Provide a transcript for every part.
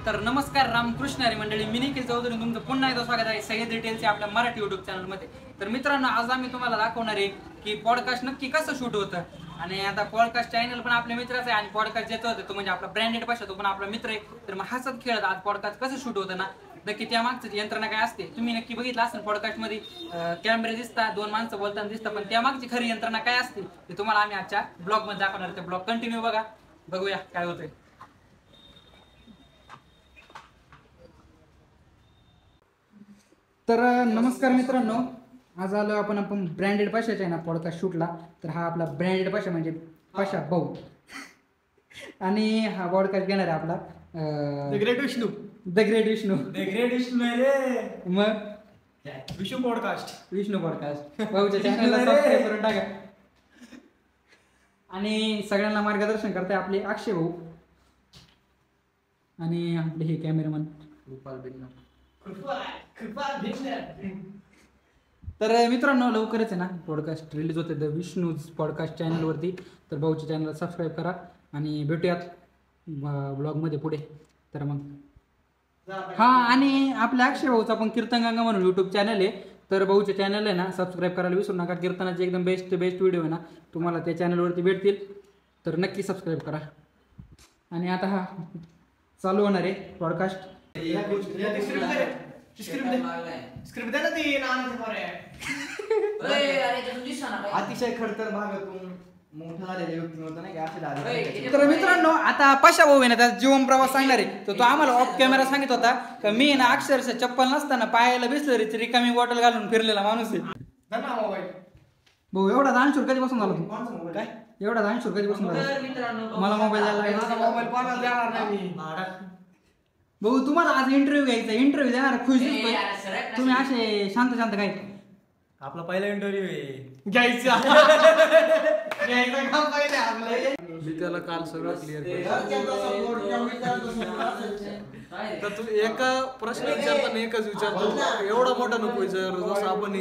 तर नमस्कार रामकृष्ण हरी मंडळी, मी निखिल चौधरी तुमचं पुन्हा एकदा स्वागत आहे सह्याद्री डिटेल्सचे आपल्या मराठी युट्यूब चॅनलमध्ये। तर मित्रांनो, आज आम्ही तुम्हाला दाखवणार आहे की पॉडकास्ट नक्की कसं शूट होतं। आणि आता पॉडकास्ट चॅनल पण आपल्या मित्राचं आहे आणि पॉडकास्ट ज्याचा होतं तो म्हणजे आपला ब्रँडेड भाषा, तो पण आपला मित्र आहे। तर मग हसत खेळत आज पॉडकास्ट कसं शूट होतं ना, नक्की त्या मागची यंत्रणा काय असते तुम्ही नक्की बघितलं असेल। पॉडकास्ट मध्ये कॅमेरे दिसतात, दोन माणसं बोलताना दिसतात, पण त्या मागची खरी यंत्रणा काय असते ते तुम्हाला आम्ही आजच्या ब्लॉग मध्ये दाखवणार। ते ब्लॉग कंटिन्यू बघा, बघूया काय होतंय। तर नमस्कार मित्रांनो, आज आलो आपण ब्रँडेड भाषेचा आहे ना पॉडकास्ट शूटला। तर हा आपला ब्रँडेड भाषा म्हणजे भाषा भाऊ आणि हा पॉडकास्ट घेणार आहे आपला द ग्रेट विष्णू रे मग विष्णू पॉडकास्ट भाऊच्या चॅनलला सबस्क्राइब करून टाका। आणि सगळ्यांना मार्गदर्शन करते आपले अक्षय भाऊ आणि आपले हे कॅमेरामन गोपाल बिन्ना। तर मित्रांनो, लवकरच आहे ना पॉडकास्ट रिलीज होते द विष्णूज पॉडकास्ट चॅनलवरती। तर भाऊच्या चॅनलला सबस्क्राईब करा आणि भेटूयात ब्लॉगमध्ये पुढे। तर मग हा, आणि आपल्या अक्षय भाऊचा पण कीर्तन गंगा म्हणून यूट्यूब चॅनल आहे। तर भाऊचे चॅनल आहे ना सबस्क्राईब करायला विसरू नका। कीर्तनाचे एकदम बेस्ट व्हिडिओ आहे ना तुम्हाला त्या चॅनलवरती भेटतील, तर नक्की सबस्क्राईब करा। आणि आता हा चालू होणार आहे पॉडकास्ट। अतिशय खडतर भागातून मोठा झालेल्या व्यक्तींवर नाही का असे झाले। तर मित्रांनो, आता पशा भाऊ आहे ना त्याचा जीवन प्रवास सांगणार आहे। तर तो आम्हाला ऑफ कॅमेरा सांगित होता की मी ना अक्षरशः चप्पल नसताना पायाला बिसलरीची रिकामी बॉटल घालून फिरलेला माणूस आहे। भाऊ एवढा दानशूर कधीपासून झाला तू? काय एवढा दानशूर कधीपासून झाला? मला मोबाईल भाऊ, तुम्हाला आज इंटरव्ह्यू घ्यायचा, इंटरव्ह्यू देणार खुश दिसतोय तुम्ही असे शांत शांत काय? आपला पहिला इंटरव्ह्यू आहे घ्यायचा काम पहिले आपलं। मी त्याला काल सगळं क्लिअर तर तू एका प्रश्न विचारताना एकच विचारतो, एवढा मोठा नको विचारू जसं आपण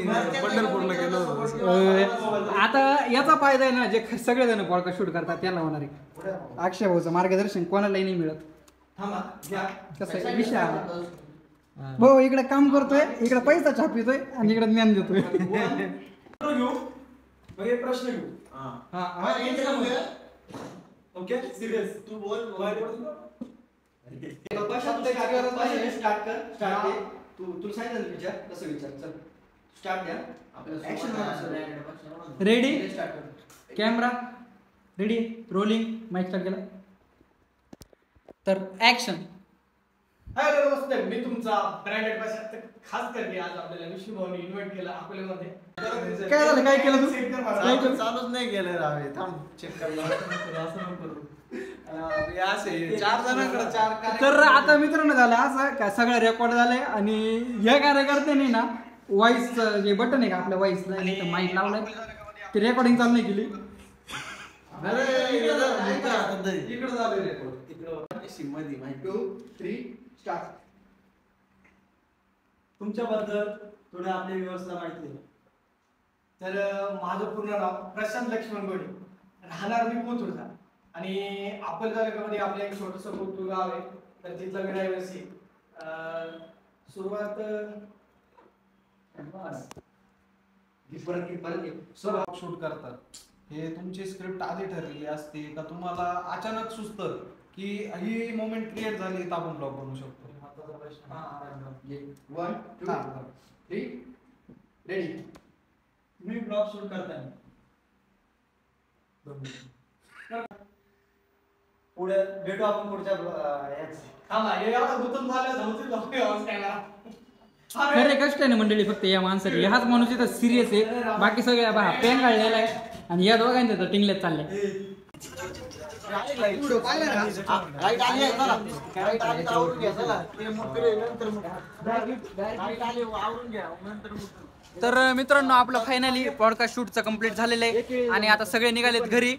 पंढरपूरला गेलो होतो। आता याचा फायदा आहे ना, जे सगळेजण पॉडकास्ट शूट करतात त्याला होणार आहे। अक्षय भाऊचं मार्गदर्शन कोणालाही नाही मिळत। कसं विषय भाऊ इकडे काम करतोय, इकडे पैसा छापितोय आणि इकडे ज्ञान देतोय। प्रश्न घेऊ। ओके सिरियस तू बोल। स्टार्ट कर। तू सांगितलं विचार कसं विचार, चल स्टार्ट द्या आपल्याला action. Ready, camera ready, rolling, mike start केला तर ऍक्शन। हॅलो नमस्ते, मी तुमचा ब्रँडेड भाषा खास करके आज आपल्याला विष्णू भाऊनी इन्व्हाइट केला आपल्यामध्ये। काय झालं, काय केलं तू? चालूच नाही गेलं रावे, थांब चेक करला असं नको करू। चार जणांकडे चार। तर आता मित्रांनो झालं असं का सगळं रेकॉर्ड झालंय आणि या कार्यकर्त्याने ना व्हॉइस जे बटन आहे का आपल्या व्हॉइसला माईक लावलंय, ती रेकॉर्डिंग चालू नाही केली। इकडे झालं रेकॉर्ड, तुमच्याबद्दल थोडं आपल्या व्यवस्था माहिती आहे। तर माझं पूर्ण नाव प्रशांत लक्ष्मण गोडे, राहणार मी कोथरूडचा आणि अकोला तालुक्यामध्ये आपलं एक छोटंसं कोथरूड गाव आहे। तर तिथला मी रहिवासी। सुरुवात शूट करतात हे तुमची स्क्रिप्ट आधी ठरलेली असते का तुम्हाला अचानक सुचतं की ही मोमेंट क्रिएट झाली तर आपण ब्लॉग बनवू शकतो? 1 2 3 रेडी। मी ब्लॉग शूट करताना पुढे भेटू आपण पुढच्या खरे कष्ट आहे ना मंडळी फक्त या माणसाची। हाच माणूस इथं सिरियस आहे, बाकी सगळ्या पेंगाळलेला आहे आणि या दोघांच्या तर टिंगल्यात चाललंय। तर मित्रांनो, आपलं फायनली पॉडकास्ट शूटचं कंप्लीट झालेलं आहे आणि आता सगळे निघालेत घरी।